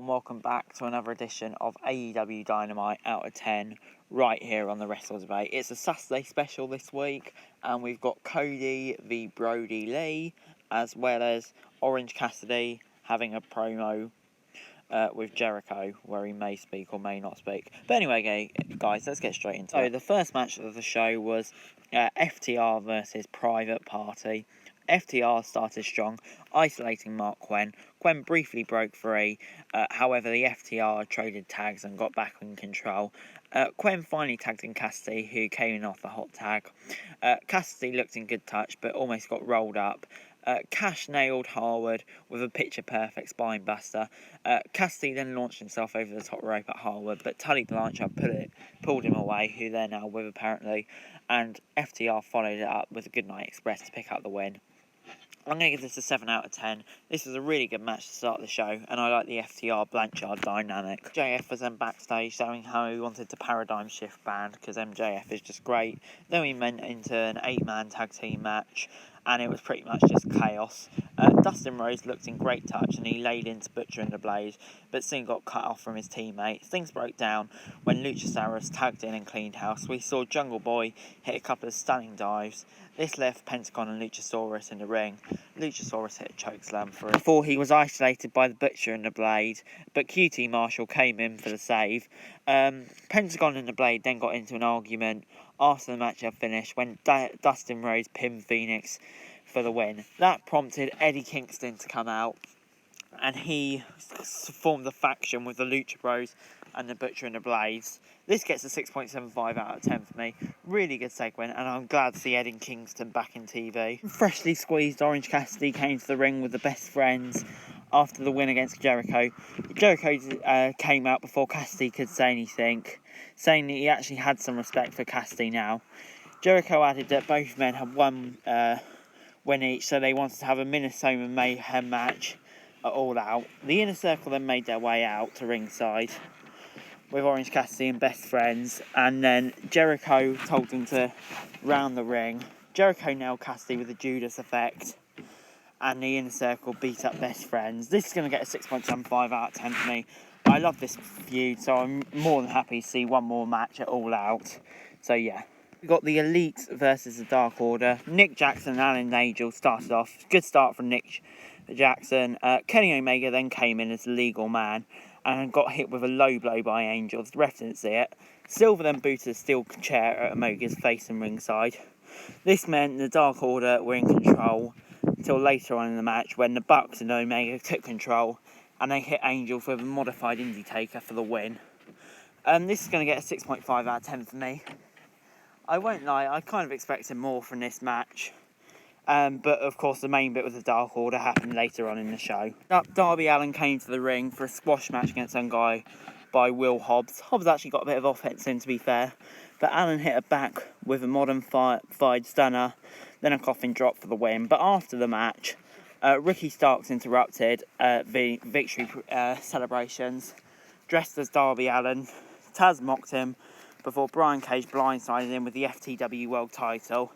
and welcome back to another edition of AEW Dynamite Out of 10 right here on the Wrestle Debate. It's a Saturday special this week and we've got Cody v Brodie Lee as well as Orange Cassidy having a promo with Jericho where he may speak or may not speak. But anyway guys, let's get straight into it. So the first match of the show was FTR versus Private Party. FTR started strong, isolating Mark Quinn. Quinn briefly broke free, however the FTR traded tags and got back in control. Quinn finally tagged in Cassidy, who came in off the hot tag. Cassidy looked in good touch, but almost got rolled up. Cash nailed Harwood with a picture-perfect spine buster. Cassidy then launched himself over the top rope at Harwood, but Tully Blanchard pulled him away, who they're now with apparently, and FTR followed it up with a Goodnight Express to pick up the win. I'm going to give this a 7 out of 10. This was a really good match to start the show, and I like the FTR Blanchard dynamic. JF was then backstage showing how he wanted to paradigm shift band, because MJF is just great. Then we went into an 8-man tag team match, and it was pretty much just chaos. Dustin Rhodes looked in great touch and he laid into Butcher and the Blade, but soon got cut off from his teammates. Things broke down when Luchasaurus tagged in and cleaned house. We saw Jungle Boy hit a couple of stunning dives. This left Pentagon and Luchasaurus in the ring. Luchasaurus hit a chokeslam for it before he was isolated by the Butcher and the Blade, but QT Marshall came in for the save. Pentagon and the Blade then got into an argument after the match had finished when Dustin Rhodes pinned Phoenix for the win. That prompted Eddie Kingston to come out, and he formed a faction with the Lucha Bros and the Butcher and the Blades. This gets a 6.75 out of 10 for me. Really good segment, and I'm glad to see Eddie Kingston back in TV. Freshly squeezed Orange Cassidy came to the ring with the Best Friends after the win against Jericho. Jericho came out before Cassidy could say anything, saying that he actually had some respect for Cassidy now. Jericho added that both men had one win each, so they wanted to have a Minnesota Mayhem match at All Out. The Inner Circle then made their way out to ringside with Orange Cassidy and Best Friends, and then Jericho told them to round the ring. Jericho nailed Cassidy with the Judas effect, and the Inner Circle beat up Best Friends. This is going to get a 6.75 out of 10 for me. I love this feud, so I'm more than happy to see one more match at All Out. So yeah. We got the Elite versus the Dark Order. Nick Jackson and Alan Nagel started off. Good start from Nick Jackson. Kenny Omega then came in as the legal man and got hit with a low blow by Angel. The ref didn't see it. Silver then booted a steel chair at Omega's face and ringside. This meant the Dark Order were in control until later on in the match when the Bucks and Omega took control and they hit Angel with a modified Indie Taker for the win. This is going to get a 6.5 out of 10 for me. I won't lie, I kind of expected more from this match. But of course the main bit with the Dark Order happened later on in the show. Darby Allin came to the ring for a squash match against some guy by Will Hobbs. Hobbs actually got a bit of offense in, to be fair, but Allin hit her back with a modified stunner, then a coffin drop for the win. But after the match, Ricky Starks interrupted the victory celebrations, dressed as Darby Allin. Taz mocked him before Brian Cage blindsided him with the FTW World title.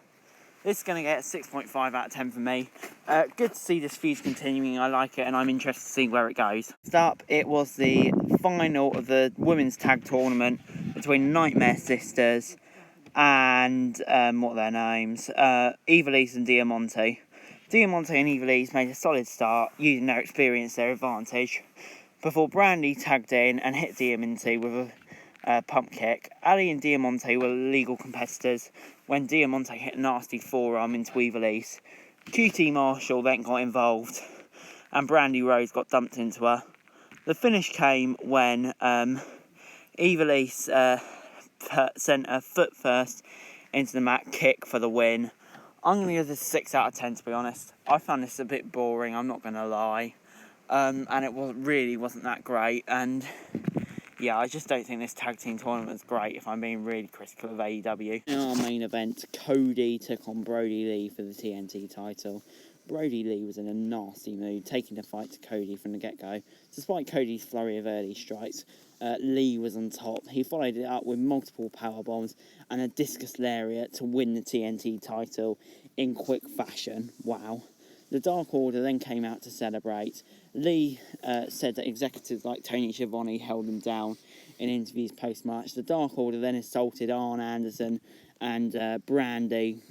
This is going to get a 6.5 out of 10 for me. Good to see this feud continuing. I like it and I'm interested to see where it goes. Next up, it was the final of the women's tag tournament between Nightmare Sisters and, what are their names? Ivelisse and Diamante. Diamante and Ivelisse made a solid start, using their experience, their advantage, before Brandy tagged in and hit Diamante with a pump kick. Ali and Diamante were legal competitors when Diamante hit a nasty forearm into Ivelisse. QT Marshall then got involved and Brandy Rose got dumped into her. The finish came when Ivelisse sent her foot first into the mat kick for the win. I'm going to give this a 6 out of 10 to be honest. I found this a bit boring, I'm not going to lie. And it wasn't that great, and yeah, I just don't think this tag team tournament's great, if I'm being really critical of AEW. In our main event, Cody took on Brodie Lee for the TNT title. Brodie Lee was in a nasty mood, taking the fight to Cody from the get-go. Despite Cody's flurry of early strikes, Lee was on top. He followed it up with multiple powerbombs and a discus lariat to win the TNT title in quick fashion. Wow. The Dark Order then came out to celebrate. Lee said that executives like Tony Schiavone held them down in interviews post-match. The Dark Order then assaulted Arn Anderson and Brandy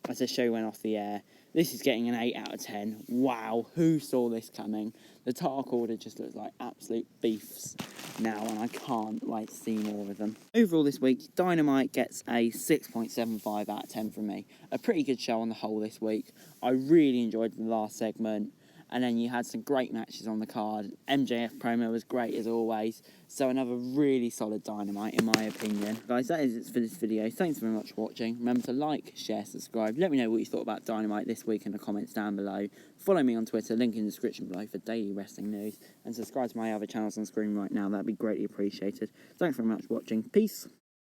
as the show went off the air. This is getting an 8 out of 10. Wow, who saw this coming? The Dark Order just looks like absolute beefs now, and I can't wait to see more of them. Overall this week, Dynamite gets a 6.75 out of 10 from me. A pretty good show on the whole this week. I really enjoyed the last segment. And then you had some great matches on the card. MJF promo was great as always. So another really solid Dynamite in my opinion. Guys, that is it for this video. Thanks very much for watching. Remember to like, share, subscribe. Let me know what you thought about Dynamite this week in the comments down below. Follow me on Twitter, link in the description below for daily wrestling news. And subscribe to my other channels on screen right now. That'd be greatly appreciated. Thanks very much for watching. Peace.